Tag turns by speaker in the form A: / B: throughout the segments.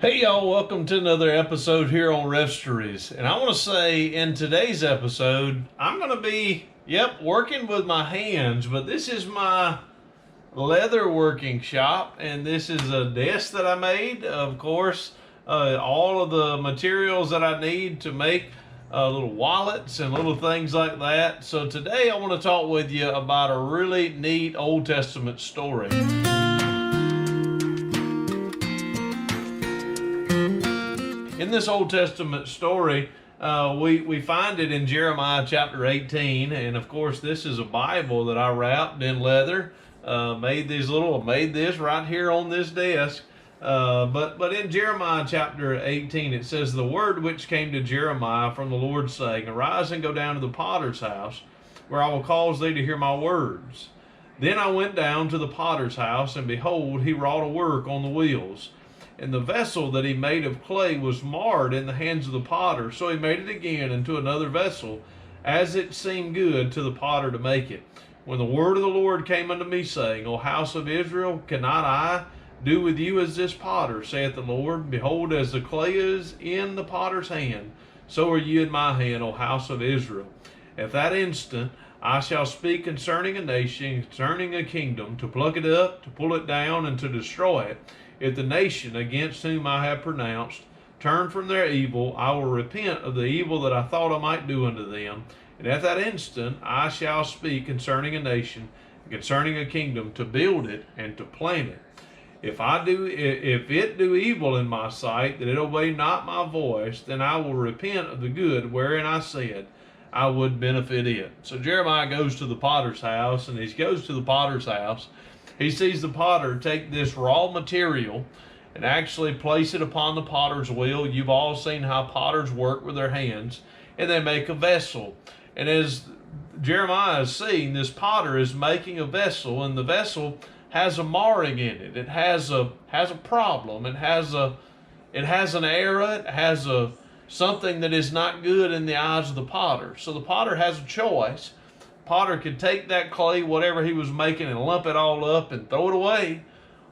A: Hey y'all, welcome to another episode here on Ref Stories. And I want to say in today's episode, I'm going to be, working with my hands, but this is my leatherworking shop, and this is a desk that I made. Of course, all of the materials that I need to make little wallets and little things like that. So today I want to talk with you about a really neat Old Testament story. In this Old Testament story, we find it in Jeremiah chapter 18, and of course this is a Bible that I wrapped in leather. Made this right here on this desk. But in Jeremiah chapter 18, it says, "The word which came to Jeremiah from the Lord, saying, Arise and go down to the potter's house, where I will cause thee to hear my words. Then I went down to the potter's house, and behold, he wrought a work on the wheels. And the vessel that he made of clay was marred in the hands of the potter. So he made it again into another vessel, as it seemed good to the potter to make it. When the word of the Lord came unto me, saying, O house of Israel, cannot I do with you as this potter, saith the Lord? Behold, as the clay is in the potter's hand, so are you in my hand, O house of Israel. At that instant I shall speak concerning a nation, concerning a kingdom, to pluck it up, to pull it down, and to destroy it. If the nation against whom I have pronounced turn from their evil, I will repent of the evil that I thought I might do unto them. And at that instant I shall speak concerning a nation, concerning a kingdom, to build it and to plant it. If it do evil in my sight, that it obey not my voice, then I will repent of the good wherein I said I would benefit it." So Jeremiah goes to the potter's house, and as he goes to the potter's house, he sees the potter take this raw material and actually place it upon the potter's wheel. You've all seen how potters work with their hands, and they make a vessel. And as Jeremiah is seeing, this potter is making a vessel, and the vessel has a marring in it. It has a problem. It has an error. It has something that is not good in the eyes of the potter. So the potter has a choice. Potter could take that clay, whatever he was making, and lump it all up and throw it away.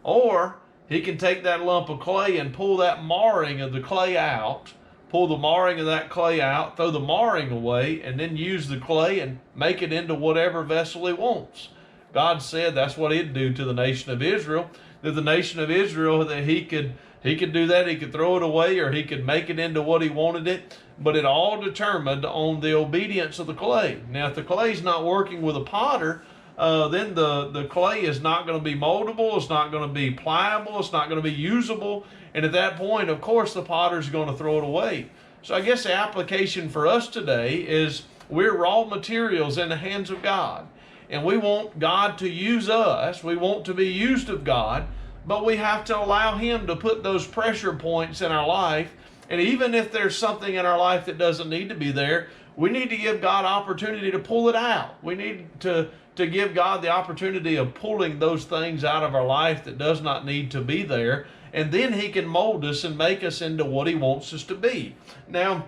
A: Or he can take that lump of clay and pull that marring of the clay out, pull the marring of that clay out, throw the marring away, and then use the clay and make it into whatever vessel he wants. God said that's what he'd do to the nation of Israel. That the nation of Israel, that he could do that. He could throw it away, or he could make it into what he wanted it. But it all determined on the obedience of the clay. Now, if the clay is not working with a potter, then the clay is not going to be moldable. It's not going to be pliable. It's not going to be usable. And at that point, of course, the potter's going to throw it away. So I guess the application for us today is we're raw materials in the hands of God. And we want God to use us. We want to be used of God. But we have to allow him to put those pressure points in our life. And even if there's something in our life that doesn't need to be there, we need to give God opportunity to pull it out. We need to give God the opportunity of pulling those things out of our life that does not need to be there. And then he can mold us and make us into what he wants us to be. Now,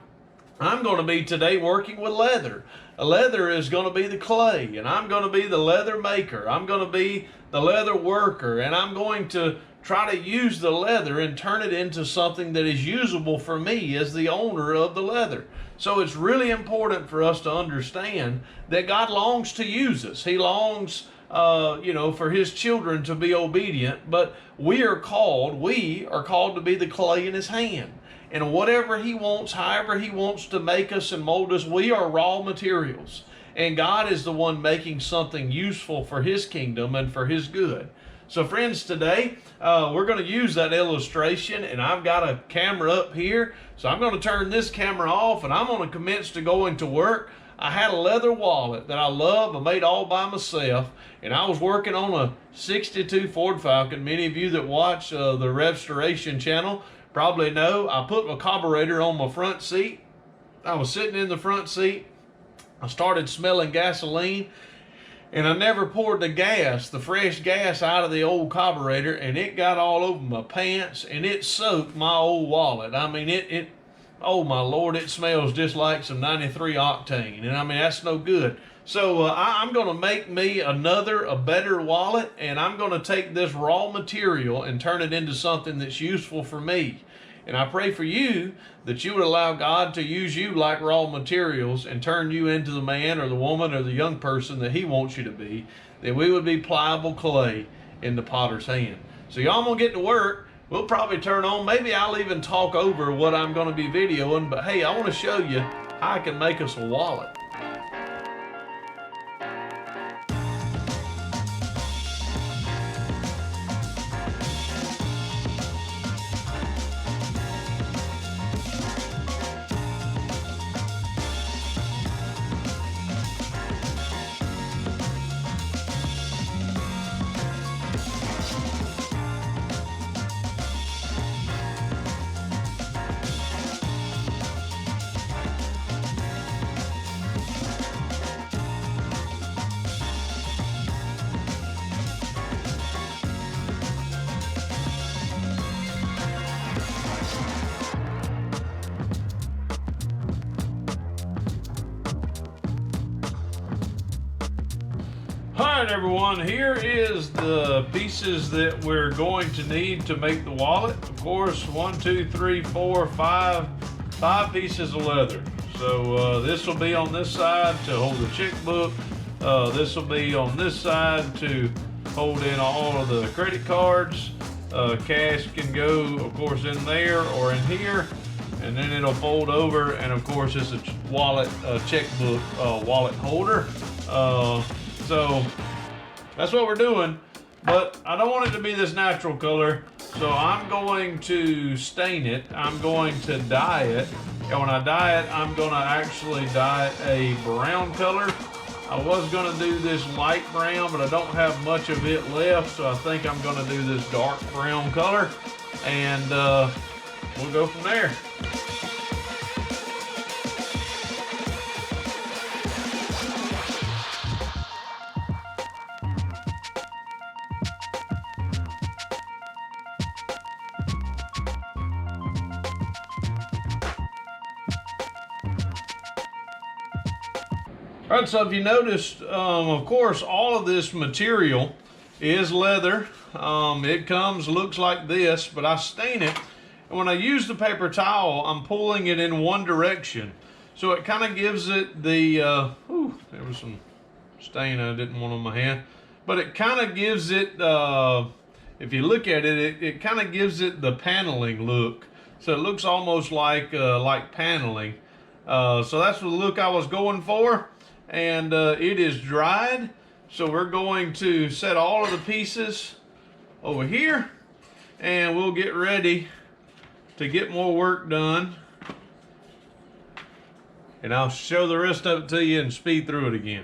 A: I'm going to be today working with leather. Leather is going to be the clay, and I'm going to be the leather maker. I'm going to be the leather worker, and I'm going to try to use the leather and turn it into something that is usable for me as the owner of the leather. So it's really important for us to understand that God longs to use us. He longs, for his children to be obedient, but we are called to be the clay in his hand. And whatever he wants, however he wants to make us and mold us, we are raw materials. And God is the one making something useful for his kingdom and for his good. So friends, today we're going to use that illustration, and I've got a camera up here. So I'm going to turn this camera off, and I'm going to commence to going to work. I had a leather wallet that I love. I made all by myself, and I was working on a 62 Ford Falcon. Many of you that watch the Restoration channel probably know I put my carburetor on my front seat. I was sitting in the front seat. I started smelling gasoline, and I never poured the fresh gas out of the old carburetor, and it got all over my pants, and it soaked my old wallet. I mean, oh my Lord, it smells just like some 93 octane, and I mean, that's no good. So I'm going to make me a better wallet, and I'm going to take this raw material and turn it into something that's useful for me. And I pray for you that you would allow God to use you like raw materials and turn you into the man or the woman or the young person that He wants you to be, that we would be pliable clay in the potter's hand. So y'all, I'm going to get to work. We'll probably turn on, maybe I'll even talk over what I'm going to be videoing, but hey, I want to show you how I can make us a wallet. Alright everyone, here is the pieces that we're going to need to make the wallet. Of course, 5 pieces of leather. So this will be on this side to hold the checkbook. This will be on this side to hold in all of the credit cards. Cash can go, of course, in there or in here. And then it'll fold over, and of course it's a wallet, checkbook wallet holder. So that's what we're doing, but I don't want it to be this natural color, so I'm going to stain it. I'm going to dye it, and when I dye it, I'm going to actually dye it a brown color. I was going to do this light brown, but I don't have much of it left, so I think I'm going to do this dark brown color, and we'll go from there. All right, so if you noticed, of course, all of this material is leather. It looks like this, but I stain it. And when I use the paper towel, I'm pulling it in one direction. So it kind of gives it the, there was some stain I didn't want on my hand. But it kind of gives it, if you look at it, it kind of gives it the paneling look. So it looks almost like paneling. So that's the look I was going for. And it is dried, so we're going to set all of the pieces over here, and we'll get ready to get more work done, and I'll show the rest of it to you and speed through it again.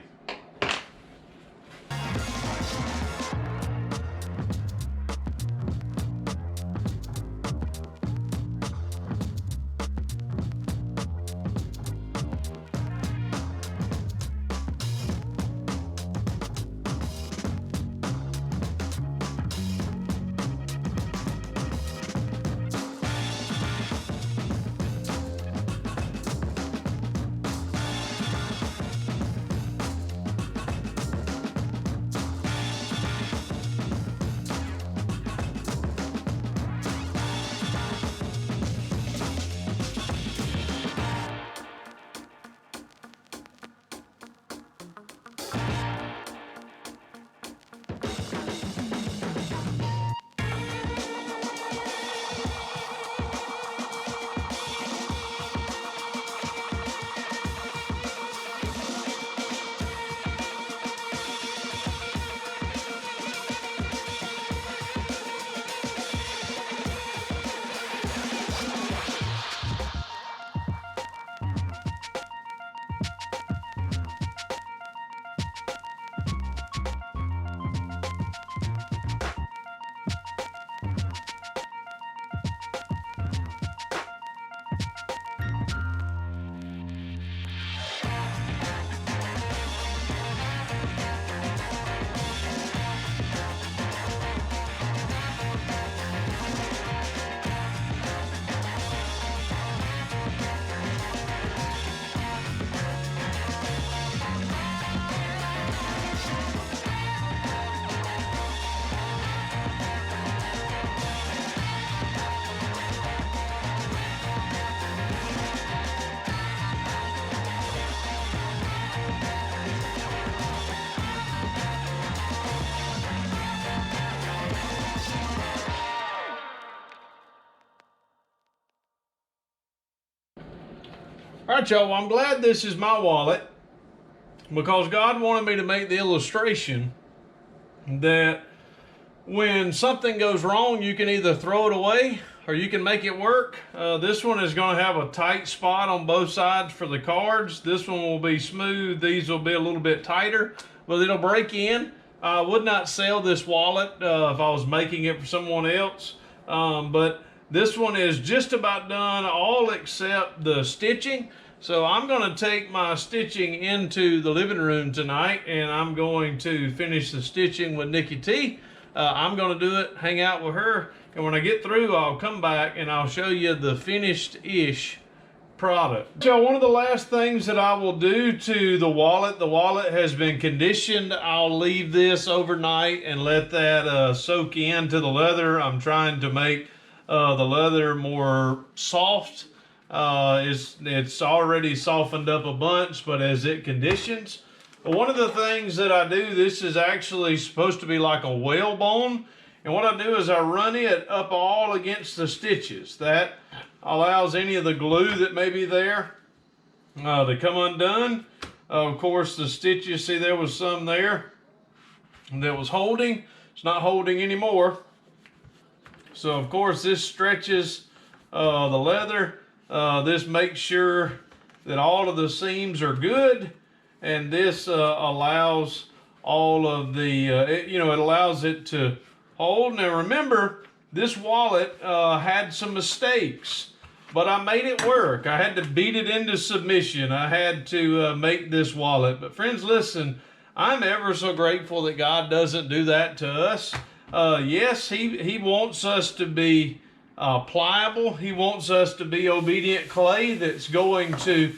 A: All right, y'all, well, I'm glad this is my wallet because God wanted me to make the illustration that when something goes wrong, you can either throw it away or you can make it work. This one is going to have a tight spot on both sides for the cards. This one will be smooth. These will be a little bit tighter, but it'll break in. I would not sell this wallet if I was making it for someone else, but this one is just about done, all except the stitching. So I'm going to take my stitching into the living room tonight, and I'm going to finish the stitching with Nikki T. I'm going to do it, hang out with her, and when I get through, I'll come back and I'll show you the finished-ish product. So one of the last things that I will do to the wallet has been conditioned. I'll leave this overnight and let that soak into the leather. I'm trying to make the leather more soft. It's already softened up a bunch, but as it conditions, one of the things that I do, this is actually supposed to be like a whalebone, and what I do is I run it up all against the stitches. That allows any of the glue that may be there to come undone. Of course, the stitches, see there was some there that was holding. It's not holding anymore. So of course this stretches the leather. This makes sure that all of the seams are good, and this allows all of the, it allows it to hold. Now remember, this wallet had some mistakes, but I made it work. I had to beat it into submission. I had to make this wallet. But friends, listen, I'm ever so grateful that God doesn't do that to us. Yes, he wants us to be pliable. He wants us to be obedient clay that's going to,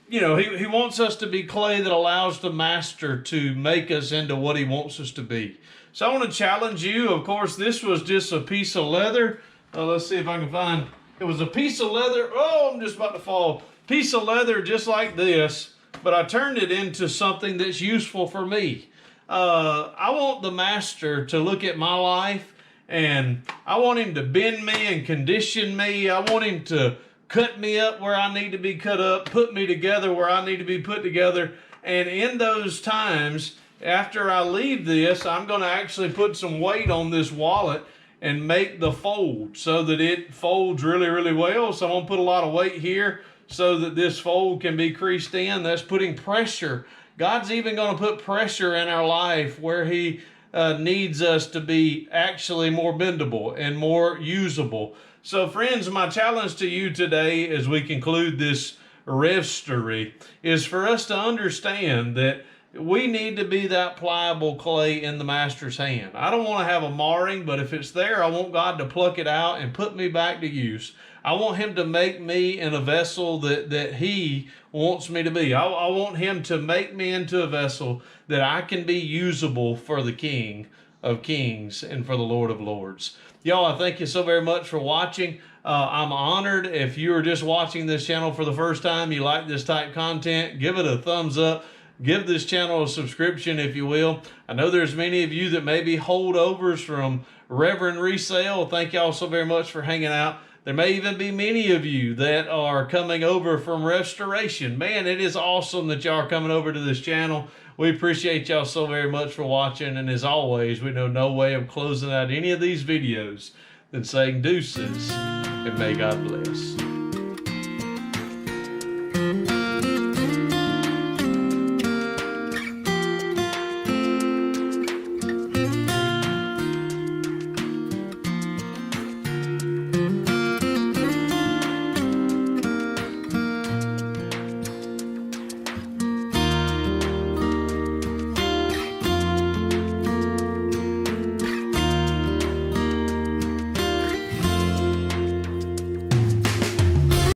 A: he wants us to be clay that allows the master to make us into what he wants us to be. So I want to challenge you. Of course, this was just a piece of leather. Let's see if I can find, it was a piece of leather. Oh, I'm just about to fall. Piece of leather just like this, but I turned it into something that's useful for me. I want the master to look at my life, and I want him to bend me and condition me. I want him to cut me up where I need to be cut up, put me together where I need to be put together. And in those times, after I leave this, I'm going to actually put some weight on this wallet and make the fold so that it folds really, really well. So I'm going to put a lot of weight here so that this fold can be creased in. That's putting pressure. God's even going to put pressure in our life where he needs us to be actually more bendable and more usable. So friends, my challenge to you today as we conclude this rev story is for us to understand that we need to be that pliable clay in the master's hand. I don't want to have a marring, but if it's there, I want God to pluck it out and put me back to use. I want him to make me in a vessel that he wants me to be. I want him to make me into a vessel that I can be usable for the King of Kings and for the Lord of Lords. Y'all, I thank you so very much for watching. I'm honored if you are just watching this channel for the first time, you like this type of content, give it a thumbs up. Give this channel a subscription if you will. I know there's many of you that may be holdovers from Reverend Resale. Thank y'all so very much for hanging out. There may even be many of you that are coming over from Restoration. Man, it is awesome that y'all are coming over to this channel. We appreciate y'all so very much for watching. And as always, we know no way of closing out any of these videos than saying deuces and may God bless.